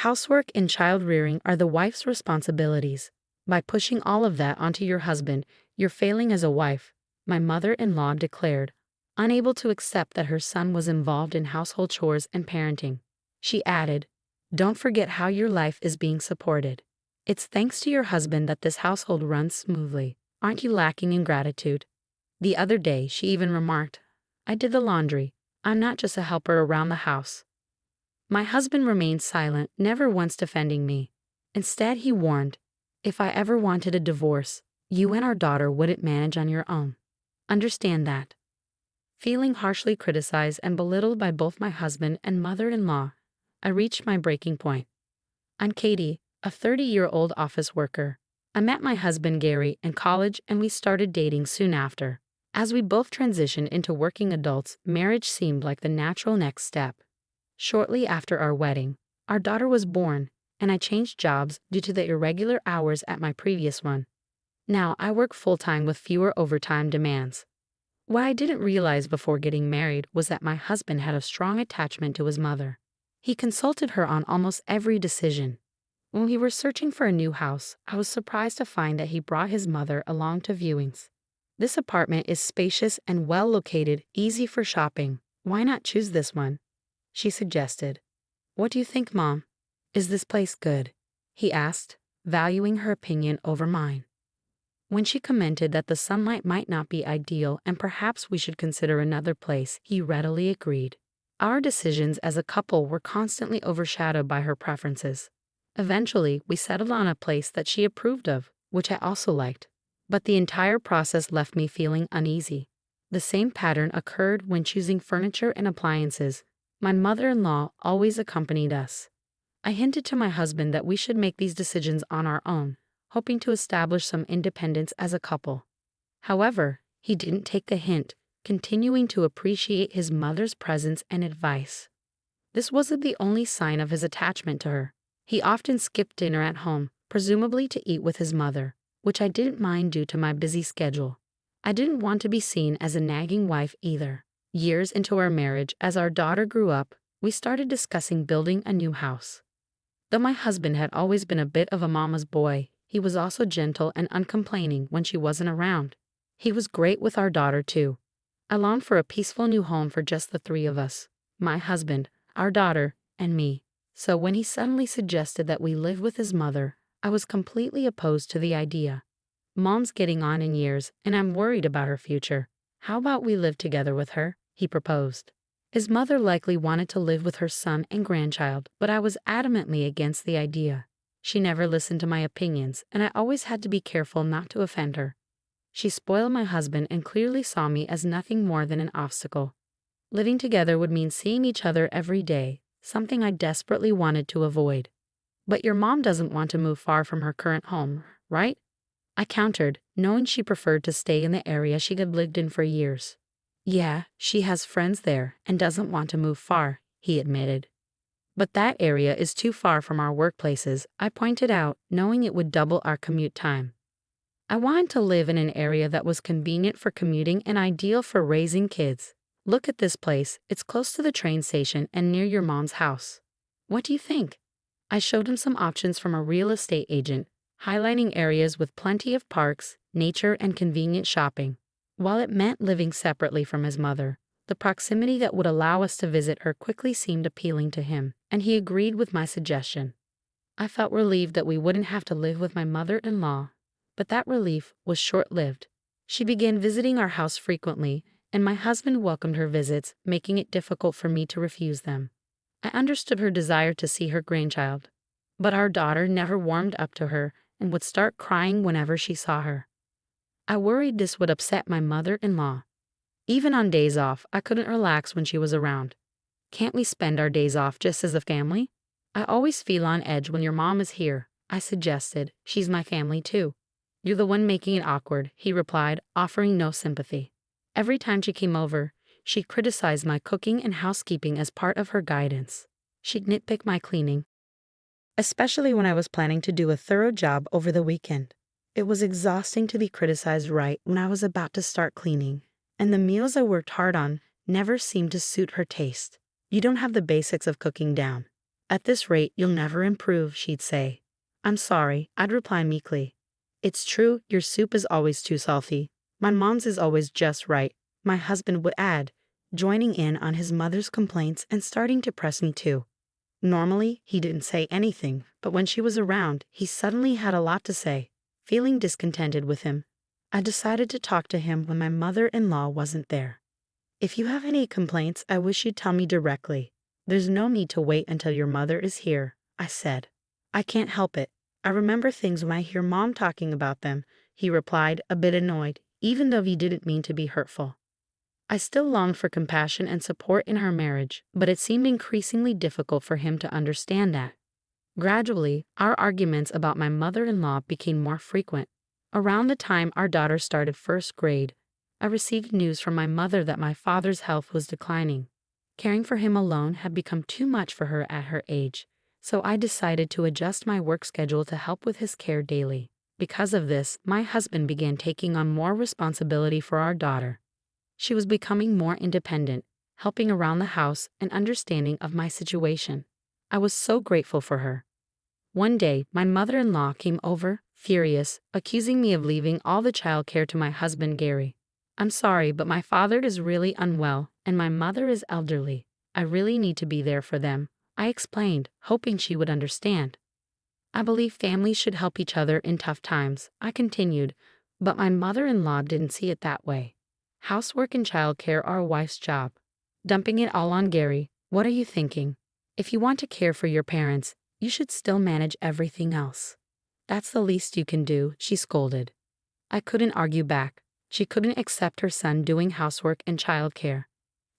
Housework and child rearing are the wife's responsibilities. By pushing all of that onto your husband, you're failing as a wife, my mother-in-law declared, unable to accept that her son was involved in household chores and parenting. She added, "Don't forget how your life is being supported. It's thanks to your husband that this household runs smoothly. Aren't you lacking in gratitude?" The other day, she even remarked, "I did the laundry. I'm not just a helper around the house." My husband remained silent, never once defending me. Instead, he warned, "If I ever wanted a divorce, you and our daughter wouldn't manage on your own. Understand that." Feeling harshly criticized and belittled by both my husband and mother-in-law, I reached my breaking point. I'm Katie, a 30-year-old office worker. I met my husband Gary in college and we started dating soon after. As we both transitioned into working adults, marriage seemed like the natural next step. Shortly after our wedding, our daughter was born, and I changed jobs due to the irregular hours at my previous one. Now I work full-time with fewer overtime demands. What I didn't realize before getting married was that my husband had a strong attachment to his mother. He consulted her on almost every decision. When we were searching for a new house, I was surprised to find that he brought his mother along to viewings. "This apartment is spacious and well located, easy for shopping. Why not choose this one?" she suggested. "What do you think, Mom? Is this place good?" he asked, valuing her opinion over mine. When she commented that the sunlight might not be ideal and perhaps we should consider another place, he readily agreed. Our decisions as a couple were constantly overshadowed by her preferences. Eventually, we settled on a place that she approved of, which I also liked. But the entire process left me feeling uneasy. The same pattern occurred when choosing furniture and appliances. My mother-in-law always accompanied us. I hinted to my husband that we should make these decisions on our own, hoping to establish some independence as a couple. However, he didn't take the hint, continuing to appreciate his mother's presence and advice. This wasn't the only sign of his attachment to her. He often skipped dinner at home, presumably to eat with his mother, which I didn't mind due to my busy schedule. I didn't want to be seen as a nagging wife either. Years into our marriage, as our daughter grew up, we started discussing building a new house. Though my husband had always been a bit of a mama's boy, he was also gentle and uncomplaining when she wasn't around. He was great with our daughter too. I longed for a peaceful new home for just the three of us, my husband, our daughter, and me. So when he suddenly suggested that we live with his mother, I was completely opposed to the idea. "Mom's getting on in years, and I'm worried about her future. How about we live together with her?" he proposed. His mother likely wanted to live with her son and grandchild, but I was adamantly against the idea. She never listened to my opinions, and I always had to be careful not to offend her. She spoiled my husband and clearly saw me as nothing more than an obstacle. Living together would mean seeing each other every day, something I desperately wanted to avoid. "But your mom doesn't want to move far from her current home, right?" I countered, knowing she preferred to stay in the area she had lived in for years. "Yeah, she has friends there and doesn't want to move far," he admitted. "But that area is too far from our workplaces," I pointed out, knowing it would double our commute time. I wanted to live in an area that was convenient for commuting and ideal for raising kids. "Look at this place, it's close to the train station and near your mom's house. What do you think?" I showed him some options from a real estate agent, highlighting areas with plenty of parks, nature, and convenient shopping. While it meant living separately from his mother, the proximity that would allow us to visit her quickly seemed appealing to him, and he agreed with my suggestion. I felt relieved that we wouldn't have to live with my mother-in-law, but that relief was short-lived. She began visiting our house frequently, and my husband welcomed her visits, making it difficult for me to refuse them. I understood her desire to see her grandchild, but our daughter never warmed up to her and would start crying whenever she saw her. I worried this would upset my mother-in-law. Even on days off, I couldn't relax when she was around. "Can't we spend our days off just as a family?" "I always feel on edge when your mom is here," I suggested. "She's my family too." "You're the one making it awkward," he replied, offering no sympathy. Every time she came over, she criticized my cooking and housekeeping as part of her guidance. She'd nitpick my cleaning, especially when I was planning to do a thorough job over the weekend. It was exhausting to be criticized right when I was about to start cleaning, and the meals I worked hard on never seemed to suit her taste. "You don't have the basics of cooking down." "At this rate, you'll never improve," she'd say. "I'm sorry," I'd reply meekly. "It's true, your soup is always too salty. My mom's is always just right," my husband would add, joining in on his mother's complaints and starting to press me too. Normally, he didn't say anything, but when she was around, he suddenly had a lot to say. Feeling discontented with him, I decided to talk to him when my mother-in-law wasn't there. "If you have any complaints, I wish you'd tell me directly. There's no need to wait until your mother is here," I said. "I can't help it. I remember things when I hear Mom talking about them," he replied, a bit annoyed, even though he didn't mean to be hurtful. I still longed for compassion and support in her marriage, but it seemed increasingly difficult for him to understand that. Gradually, our arguments about my mother-in-law became more frequent. Around the time our daughter started first grade, I received news from my mother that my father's health was declining. Caring for him alone had become too much for her at her age, so I decided to adjust my work schedule to help with his care daily. Because of this, my husband began taking on more responsibility for our daughter. She was becoming more independent, helping around the house and understanding of my situation. I was so grateful for her. One day, my mother-in-law came over, furious, accusing me of leaving all the childcare to my husband Gary. "I'm sorry, but my father is really unwell, and my mother is elderly. I really need to be there for them," I explained, hoping she would understand. "I believe families should help each other in tough times," I continued, but my mother-in-law didn't see it that way. "Housework and childcare are a wife's job. Dumping it all on Gary, what are you thinking? If you want to care for your parents, you should still manage everything else. That's the least you can do," she scolded. I couldn't argue back. She couldn't accept her son doing housework and childcare.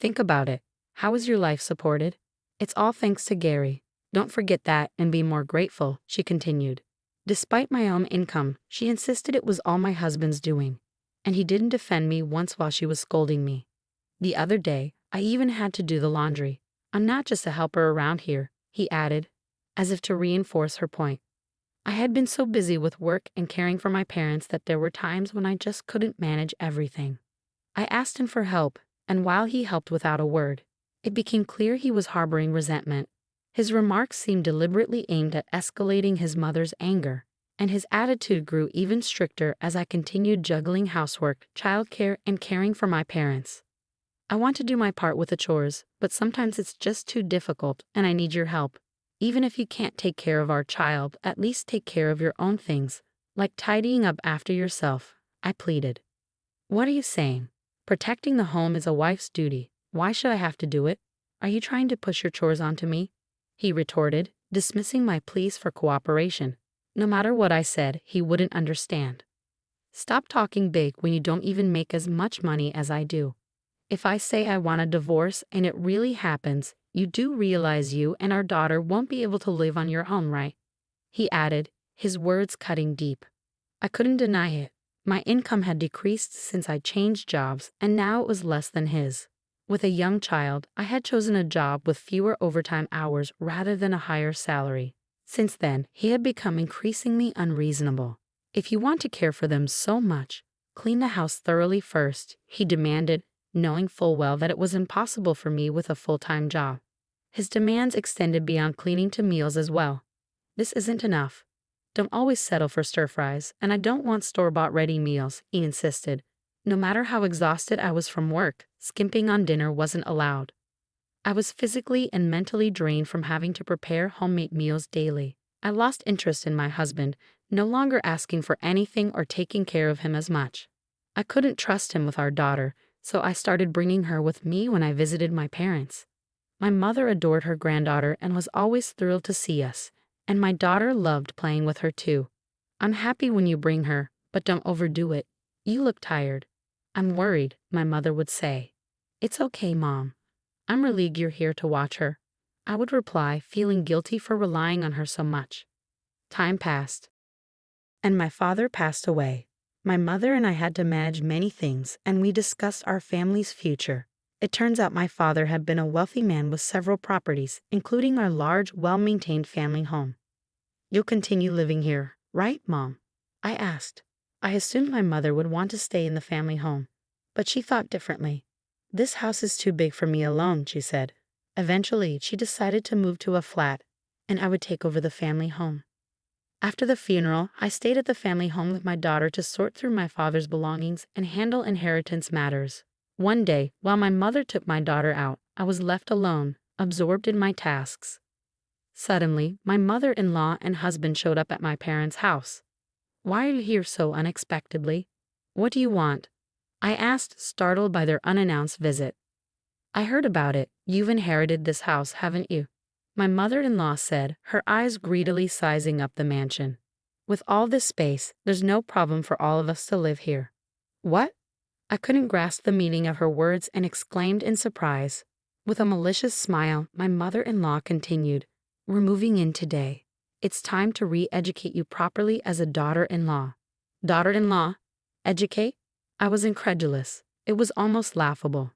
"Think about it. How is your life supported? It's all thanks to Gary. Don't forget that and be more grateful," she continued. Despite my own income, she insisted it was all my husband's doing, and he didn't defend me once while she was scolding me. The other day, I even had to do the laundry. "I'm not just a helper around here," he added, as if to reinforce her point. I had been so busy with work and caring for my parents that there were times when I just couldn't manage everything. I asked him for help, and while he helped without a word, it became clear he was harboring resentment. His remarks seemed deliberately aimed at escalating his mother's anger, and his attitude grew even stricter as I continued juggling housework, childcare, and caring for my parents. "I want to do my part with the chores, but sometimes it's just too difficult, and I need your help. Even if you can't take care of our child, at least take care of your own things, like tidying up after yourself," I pleaded. "What are you saying? Protecting the home is a wife's duty. Why should I have to do it? Are you trying to push your chores onto me?" he retorted, dismissing my pleas for cooperation. No matter what I said, he wouldn't understand. "Stop talking big when you don't even make as much money as I do. If I say I want a divorce and it really happens, you do realize you and our daughter won't be able to live on your own, right?" he added, his words cutting deep. I couldn't deny it. My income had decreased since I changed jobs, and now it was less than his. With a young child, I had chosen a job with fewer overtime hours rather than a higher salary. Since then, he had become increasingly unreasonable. "If you want to care for them so much, clean the house thoroughly first," he demanded, knowing full well that it was impossible for me with a full-time job. His demands extended beyond cleaning to meals as well. "This isn't enough. Don't always settle for stir-fries, and I don't want store-bought ready meals," he insisted. No matter how exhausted I was from work, skimping on dinner wasn't allowed. I was physically and mentally drained from having to prepare homemade meals daily. I lost interest in my husband, no longer asking for anything or taking care of him as much. I couldn't trust him with our daughter, so I started bringing her with me when I visited my parents. My mother adored her granddaughter and was always thrilled to see us, and my daughter loved playing with her too. "I'm happy when you bring her, but don't overdo it. You look tired." "I'm worried," my mother would say. "It's okay, Mom. I'm relieved you're here to watch her," I would reply, feeling guilty for relying on her so much. Time passed, and my father passed away. My mother and I had to manage many things, and we discussed our family's future. It turns out my father had been a wealthy man with several properties, including our large, well-maintained family home. "You'll continue living here, right, Mom?" I asked. I assumed my mother would want to stay in the family home, but she thought differently. "This house is too big for me alone," she said. Eventually, she decided to move to a flat, and I would take over the family home. After the funeral, I stayed at the family home with my daughter to sort through my father's belongings and handle inheritance matters. One day, while my mother took my daughter out, I was left alone, absorbed in my tasks. Suddenly, my mother-in-law and husband showed up at my parents' house. "Why are you here so unexpectedly? What do you want?" I asked, startled by their unannounced visit. "I heard about it. You've inherited this house, haven't you?" My mother-in-law said, her eyes greedily sizing up the mansion. "With all this space, there's no problem for all of us to live here." "What?" I couldn't grasp the meaning of her words and exclaimed in surprise. With a malicious smile, my mother-in-law continued, "We're moving in today. It's time to re-educate you properly as a daughter-in-law." Daughter-in-law? Educate? I was incredulous. It was almost laughable.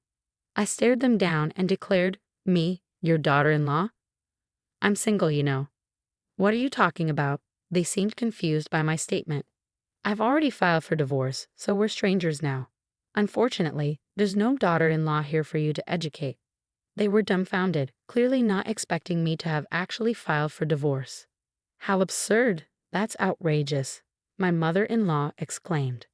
I stared them down and declared, "Me, your daughter-in-law? I'm single, you know." "What are you talking about?" They seemed confused by my statement. "I've already filed for divorce, so we're strangers now. Unfortunately, there's no daughter-in-law here for you to educate." They were dumbfounded, clearly not expecting me to have actually filed for divorce. "How absurd! That's outrageous," my mother-in-law exclaimed.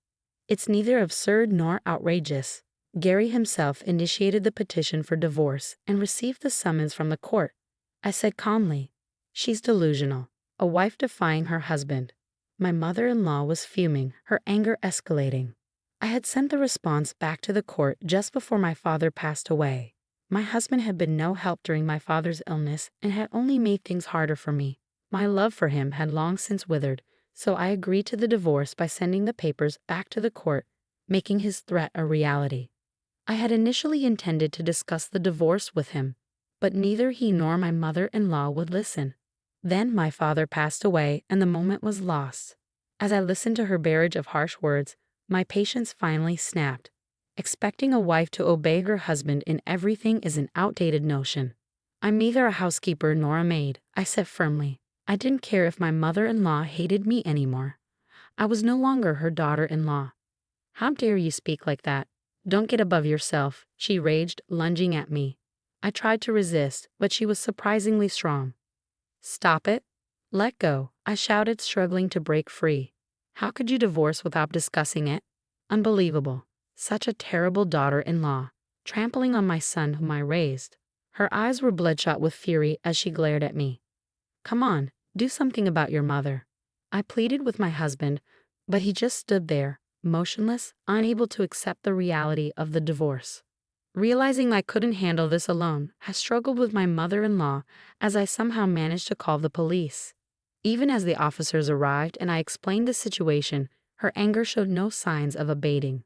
"It's neither absurd nor outrageous. Gary himself initiated the petition for divorce and received the summons from the court," I said calmly. "She's delusional, a wife defying her husband." My mother-in-law was fuming, her anger escalating. I had sent the response back to the court just before my father passed away. My husband had been no help during my father's illness and had only made things harder for me. My love for him had long since withered, so I agreed to the divorce by sending the papers back to the court, making his threat a reality. I had initially intended to discuss the divorce with him, but neither he nor my mother-in-law would listen. Then my father passed away and the moment was lost. As I listened to her barrage of harsh words, my patience finally snapped. Expecting a wife to obey her husband in everything is an outdated notion. "I'm neither a housekeeper nor a maid," I said firmly. I didn't care if my mother-in-law hated me anymore. I was no longer her daughter-in-law. "How dare you speak like that? Don't get above yourself," she raged, lunging at me. I tried to resist, but she was surprisingly strong. "Stop it. Let go," I shouted, struggling to break free. "How could you divorce without discussing it? Unbelievable. Such a terrible daughter-in-law, trampling on my son whom I raised." Her eyes were bloodshot with fury as she glared at me. "Come on, do something about your mother." I pleaded with my husband, but he just stood there, motionless, unable to accept the reality of the divorce. Realizing I couldn't handle this alone, I struggled with my mother-in-law as I somehow managed to call the police. Even as the officers arrived and I explained the situation, her anger showed no signs of abating.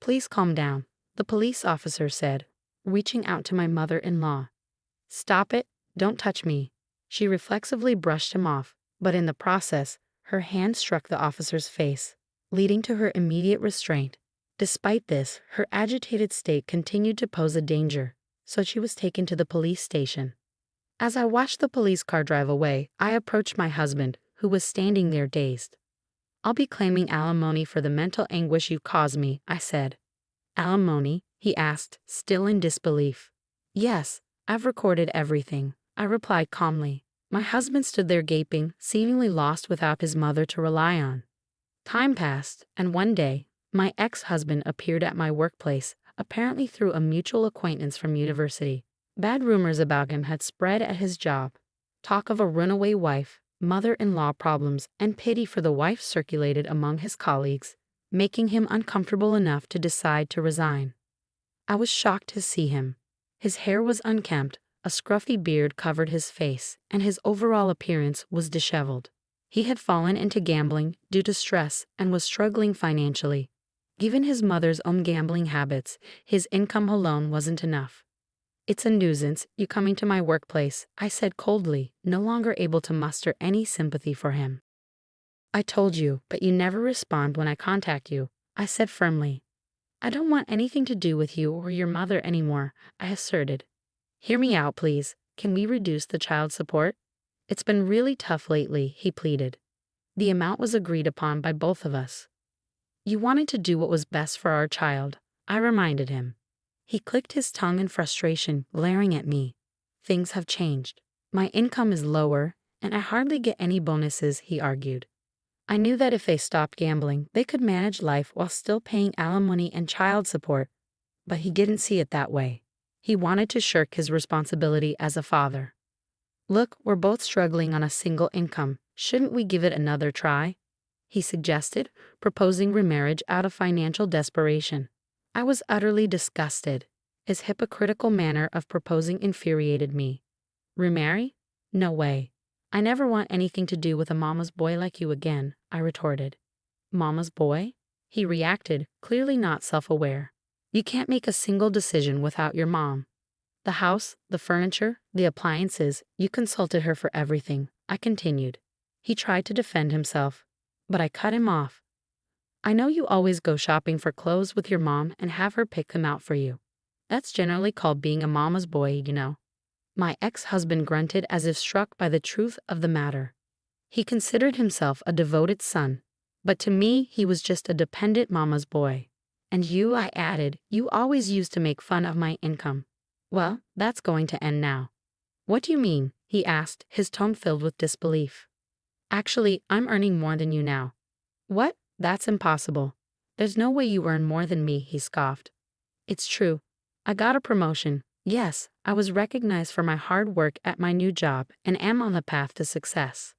"Please calm down," the police officer said, reaching out to my mother-in-law. "Stop it, don't touch me." She reflexively brushed him off, but in the process, her hand struck the officer's face, leading to her immediate restraint. Despite this, her agitated state continued to pose a danger, so she was taken to the police station. As I watched the police car drive away, I approached my husband, who was standing there dazed. "I'll be claiming alimony for the mental anguish you caused me," I said. "Alimony?" he asked, still in disbelief. "Yes, I've recorded everything," I replied calmly. My husband stood there gaping, seemingly lost without his mother to rely on. Time passed, and one day, my ex-husband appeared at my workplace, apparently through a mutual acquaintance from university. Bad rumors about him had spread at his job. Talk of a runaway wife, mother-in-law problems, and pity for the wife circulated among his colleagues, making him uncomfortable enough to decide to resign. I was shocked to see him. His hair was unkempt, a scruffy beard covered his face, and his overall appearance was disheveled. He had fallen into gambling due to stress and was struggling financially. Given his mother's own gambling habits, his income alone wasn't enough. "It's a nuisance, you coming to my workplace," I said coldly, no longer able to muster any sympathy for him. "I told you, but you never respond when I contact you," I said firmly. "I don't want anything to do with you or your mother anymore," I asserted. "Hear me out, please. Can we reduce the child support? It's been really tough lately," he pleaded. The amount was agreed upon by both of us. "You wanted to do what was best for our child," I reminded him. He clicked his tongue in frustration, glaring at me. "Things have changed. My income is lower, And I hardly get any bonuses, he argued. I knew that if they stopped gambling, they could manage life while still paying alimony and child support, but he didn't see it that way. He wanted to shirk his responsibility as a father. Look, we're both struggling on a single income. Shouldn't we give it another try? He suggested, proposing remarriage out of financial desperation. I was utterly disgusted. His hypocritical manner of proposing infuriated me. Remarry? No way. I never want anything to do with a mama's boy like you again, I retorted. Mama's boy? He reacted, clearly not self-aware. You can't make a single decision without your mom. The house, the furniture, the appliances, you consulted her for everything, I continued. He tried to defend himself, but I cut him off. I know you always go shopping for clothes with your mom and have her pick them out for you. That's generally called being a mama's boy, you know. My ex-husband grunted as if struck by the truth of the matter. He considered himself a devoted son, but to me he was just a dependent mama's boy. And you, I added, you always used to make fun of my income. Well, that's going to end now. What do you mean? He asked, his tone filled with disbelief. Actually, I'm earning more than you now. What? That's impossible. There's no way you earn more than me, he scoffed. It's true. I got a promotion. Yes, I was recognized for my hard work at my new job and am on the path to success.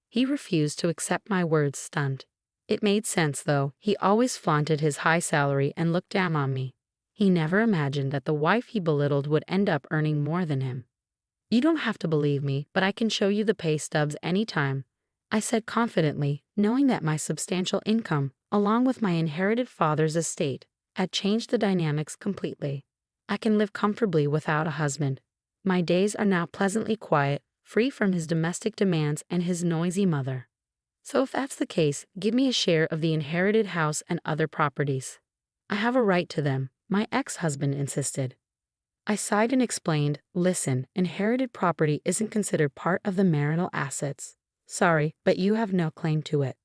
He refused to accept my words, stunned. It made sense, though. He always flaunted his high salary and looked down on me. He never imagined that the wife he belittled would end up earning more than him. You don't have to believe me, but I can show you the pay stubs anytime, I said confidently, knowing that my substantial income, along with my inherited father's estate, had changed the dynamics completely. I can live comfortably without a husband. My days are now pleasantly quiet, free from his domestic demands and his noisy mother. So if that's the case, give me a share of the inherited house and other properties. I have a right to them, my ex-husband insisted. I sighed and explained, listen, inherited property isn't considered part of the marital assets. Sorry, but you have no claim to it.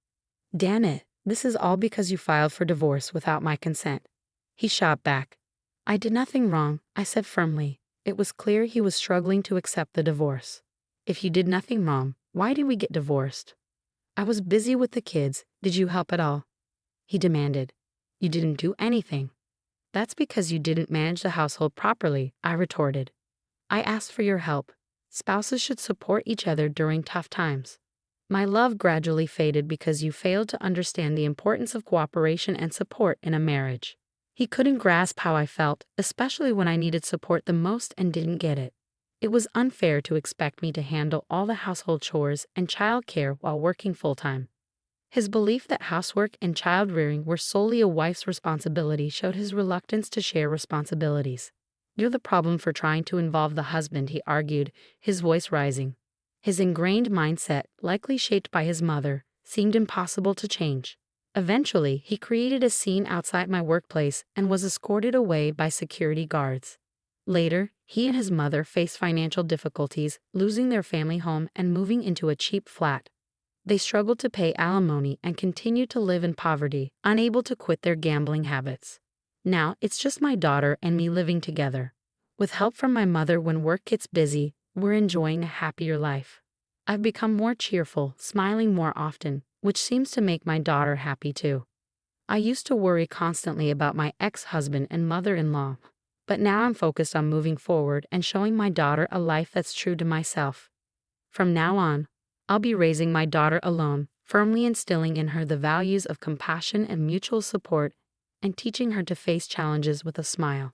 Damn it, this is all because you filed for divorce without my consent. He shot back. I did nothing wrong, I said firmly. It was clear he was struggling to accept the divorce. If you did nothing wrong, why did we get divorced? I was busy with the kids. Did you help at all? He demanded. You didn't do anything. That's because you didn't manage the household properly, I retorted. I asked for your help. Spouses should support each other during tough times. My love gradually faded because you failed to understand the importance of cooperation and support in a marriage. He couldn't grasp how I felt, especially when I needed support the most and didn't get it. It was unfair to expect me to handle all the household chores and child care while working full-time. His belief that housework and child-rearing were solely a wife's responsibility showed his reluctance to share responsibilities. You're the problem for trying to involve the husband, he argued, his voice rising. His ingrained mindset, likely shaped by his mother, seemed impossible to change. Eventually, he created a scene outside my workplace and was escorted away by security guards. Later, he and his mother faced financial difficulties, losing their family home and moving into a cheap flat. They struggled to pay alimony and continued to live in poverty, unable to quit their gambling habits. Now, it's just my daughter and me living together. With help from my mother when work gets busy, we're enjoying a happier life. I've become more cheerful, smiling more often, which seems to make my daughter happy too. I used to worry constantly about my ex-husband and mother-in-law, but now I'm focused on moving forward and showing my daughter a life that's true to myself. From now on, I'll be raising my daughter alone, firmly instilling in her the values of compassion and mutual support, and teaching her to face challenges with a smile.